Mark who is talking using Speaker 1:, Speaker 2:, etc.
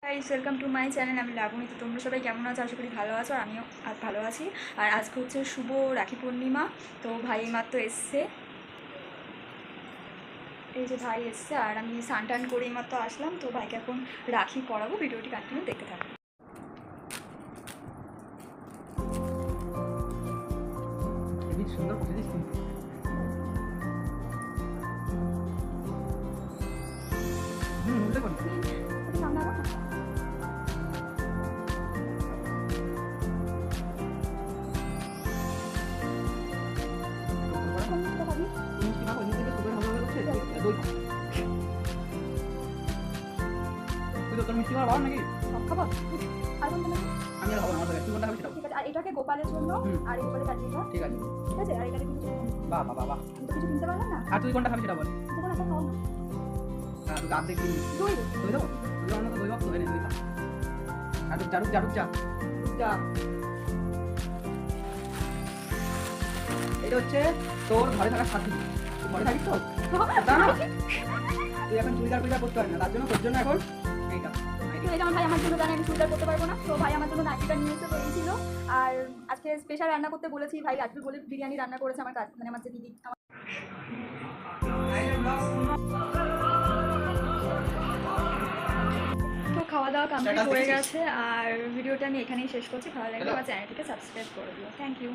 Speaker 1: Guys, welcome to my channel. আমি লাবণী। তো তোমরা সবাই কেমন আছো? আশা করি ভালো আছো, আর আমিও ভালো আছি। আর আজকে হচ্ছে শুভ রাখি পূর্ণিমা। তো ভাই মাত্র এসছে, এই যে ভাই এসছে, আর আমি স্নান টান করে মাত্র আসলাম। তো ভাইকে এখন রাখি পরাবো। ভিডিওটি কন্টিনিউ দেখতে থাকো।
Speaker 2: সুন্দর পড়েছিস কিন্তু। উল্টে কোন তোর মিষ্টি খাবার নাকি খাবার আমি আর খাবো না। তুই কোনটা খাবি সেটা
Speaker 1: ঠিক আছে। আর এটাকে গোপালের জন্য, আর এই গোপালের কাছে
Speaker 2: ঠিক আছে।
Speaker 1: ঠিক আছে। আর এটাকে কিছু
Speaker 2: বাহ বাহ বাহ,
Speaker 1: আমি তো কিছু কিনতে পারলাম না।
Speaker 2: আর তুই কোনটা খাবি সেটা বল।
Speaker 1: যখন একটা খাও না,
Speaker 2: তুই গাছ দেখবি
Speaker 1: দই
Speaker 2: দই দেবো। তুই অন্য তো দই বাক্স এনে দই খা। আর তুই জারুক জারুক যা যা। এটা হচ্ছে তোর ঘরে থাকার সাথী। তুই ঘরে থাকিস তো তা না, তুই এখন চুড়িদার টুড়িদার করতে পারবি না, তার জন্য তোর জন্য এখন এইটা।
Speaker 1: যেমন ভাই আমার জন্য জানে আমি চুলদার করতে পারবো না, তো ভাই আমার জন্য নাইটিটা নিয়ে এসে তৈরি। আর আজকে স্পেশাল রান্না করতে বলেছি, ভাই আসবে বলে বিরিয়ানি রান্না করেছে আমার কাজ, মানে আমার যে দিদি। তো খাওয়া দাওয়া কমপ্লিট হয়ে গেছে, আর ভিডিওটা আমি এখানেই শেষ করছি। ভালো লাগলে আমার চ্যানেলটিকে সাবস্ক্রাইব করে দিও। Thank you.